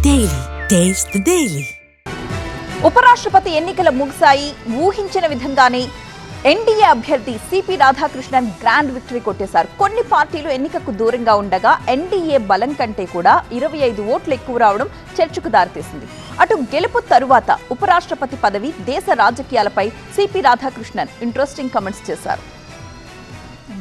Daily. Taste the Daily. ఉపరాష్ట్రపతి ఎన్నికల ముగిశాయి. ఊహించిన విధంగానే ఎన్డీఏ అభ్యర్థి సిపి రాధాకృష్ణన్ గ్రాండ్ విక్టరీ కొట్టేశారు. కొన్ని పార్టీలు ఎన్నికకు దూరంగా ఉండగా ఎన్డీఏ బలం కంటే కూడా 25 ఓట్లు ఎక్కువ రావడం చర్చకు దారితీసింది. అటు గెలుపు తరువాత ఉపరాష్ట్రపతి పదవి, దేశ రాజకీయాలపై సిపి రాధాకృష్ణన్ ఇంట్రెస్టింగ్ కామెంట్స్ చేశారు.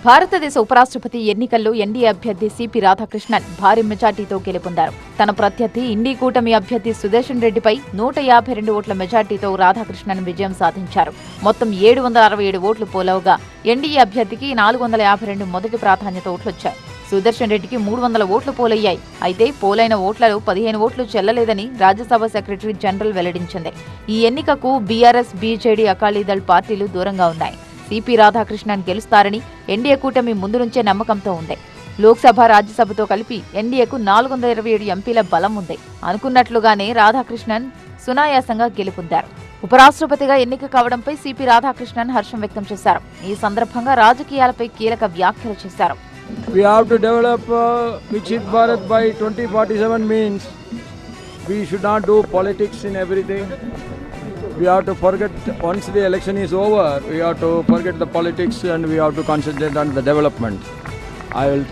భారతదేశ ఉపరాష్ట్రపతి ఎన్నికల్లో ఎన్డీఏ అభ్యర్థి సిపి రాధాకృష్ణన్ భారీ మెజార్టీతో గెలుపొందారు. తన ప్రత్యర్థి ఇండీ కూటమి అభ్యర్థి సుదర్శన్ రెడ్డిపై 152 ఓట్ల మెజార్టీతో రాధాకృష్ణన్ విజయం సాధించారు. మొత్తం 767 ఓట్లు పోలవగా ఎన్డీఏ అభ్యర్థికి 452 మొదటి ప్రాధాన్యత ఓట్లొచ్చాయి. సుదర్శన్ రెడ్డికి 300 ఓట్లు పోలయ్యాయి. అయితే పోలైన ఓట్లలో 15 ఓట్లు చెల్లలేదని రాజ్యసభ సెక్రటరీ జనరల్ వెల్లడించింది. ఈ ఎన్నికకు బీఆర్ఎస్, బీజేడీ, అకాలీదళ్ పార్టీలు దూరంగా ఉన్నాయి. సిపి రాధాకృష్ణన్ గెలుస్తారని ఎన్డీఏ కూటమి ముందు నుంచే నమ్మకంతో ఉంది. లోక్సభ, రాజ్యసభతో కలిపి ఎన్డీఏకు 427 ఎంపీల బలం ఉంది. అనుకున్నట్లుగానే రాధాకృష్ణన్ సునాయాసంగా గెలుపొందారు. ఉపరాష్ట్రపతిగా ఎన్నిక కావడంపై సిపి రాధాకృష్ణన్ హర్షం వ్యక్తం చేశారు. ఈ సందర్భంగా రాజకీయాలపై కీలక వ్యాఖ్యలు చేశారు. We have to develop Viksit Bharat by 2047 means we should not do politics in everything. We have to forget, once the election is over, we have to forget the politics and we have to concentrate on the development. I will,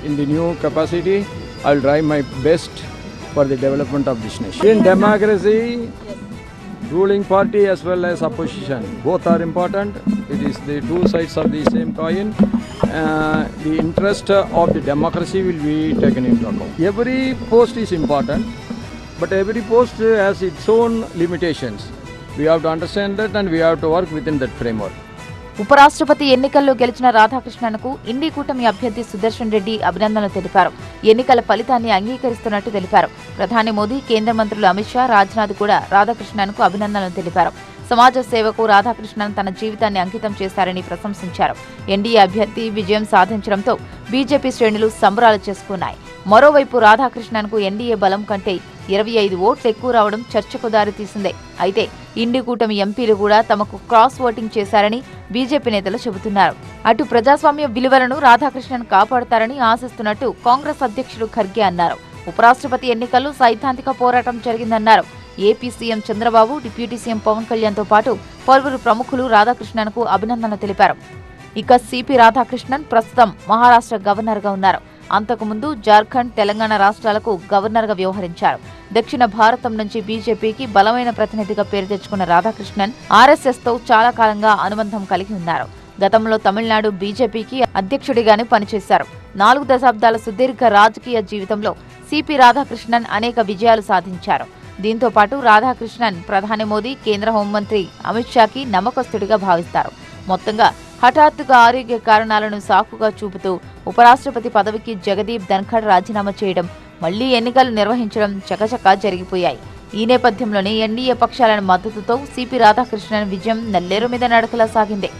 in the new capacity, I will try my best for the development of this nation. In democracy, ruling party as well as opposition, both are important. It is the two sides of the same coin. The interest of the democracy will be taken into account. Every post is important, but every post has its own limitations. We have to understand that and we have to work within that framework. ఉపరాష్ట్రపతి ఎన్నికల్లో గెలిచిన రాధాకృష్ణన్కు ఇండీ కూటమి అభ్యర్థి సుదర్శన్ రెడ్డి అభినందనలు తెలిపారు. ఎన్నికల ఫలితాన్ని అంగీకరిస్తున్నట్టు తెలిపారు. ప్రధాని మోదీ, కేంద్ర మంత్రులు అమిత్ షా, రాజ్నాథ్ కూడా రాధాకృష్ణన్కు అభినందనలు తెలిపారు. సమాజ సేవకు రాధాకృష్ణన్ తన జీవితాన్ని అంకితం చేశారని ప్రశంసించారు. ఎన్డీఏ అభ్యర్థి విజయం సాధించడంతో బీజేపీ శ్రేణులు సంబరాలు చేసుకున్నాయి. మరోవైపు రాధాకృష్ణన్కు ఎన్డీఏ బలం కంటే 25 ఓట్లు ఎక్కువ రావడం చర్చకు దారితీసింది. అయితే ఇండీ కూటమి ఎంపీలు కూడా తమకు క్రాస్ ఓటింగ్ చేశారని బీజేపీ నేతలు చెబుతున్నారు. అటు ప్రజాస్వామ్య విలువలను రాధాకృష్ణన్ కాపాడతారని ఆశిస్తున్నట్టు కాంగ్రెస్ అధ్యక్షుడు ఖర్గే అన్నారు. ఉపరాష్ట్రపతి ఎన్నికల్లో సైద్ధాంతిక పోరాటం జరిగిందన్నారు. AP CM Chandrababu, deputy CM Pawan కళ్యాణ్తో పాటు పలువురు ప్రముఖులు రాధాకృష్ణన్కు అభినందనలు తెలిపారు. ఇక సిపి రాధాకృష్ణన్ ప్రస్తుతం మహారాష్ట్ర గవర్నర్గా ఉన్నారు. అంతకుముందు జార్ఖండ్, తెలంగాణ రాష్ట్రాలకు గవర్నర్గా వ్యవహరించారు. దక్షిణ భారతం నుంచి బీజేపీకి బలమైన ప్రతినిధిగా పేరు తెచ్చుకున్న రాధాకృష్ణన్ ఆర్ఎస్ఎస్తో చాలా కాలంగా అనుబంధం కలిగి ఉన్నారు. గతంలో తమిళనాడు బీజేపీకి అధ్యక్షుడిగానే పనిచేశారు. 4 దశాబ్దాల సుదీర్ఘ రాజకీయ జీవితంలో సిపి రాధాకృష్ణన్ అనేక విజయాలు సాధించారు. దీంతో పాటు రాధాకృష్ణన్ ప్రధాని మోదీ, కేంద్ర హోంమంత్రి అమిత్ షాకి నమ్మకస్తుడిగా భావిస్తారు. మొత్తంగా హఠాత్తుగా ఆరోగ్య కారణాలను సాకుగా చూపుతూ ఉపరాష్ట్రపతి పదవికి జగదీప్ ధన్ఖడ్ రాజీనామా చేయడం, మళ్లీ ఎన్నికలు నిర్వహించడం చకచకా జరిగిపోయాయి. ఈ నేపథ్యంలోనే ఎన్డీఏ పక్షాల మద్దతుతో సిపి రాధాకృష్ణన్ విజయం నల్లేరు మీద నడకలా సాగింది.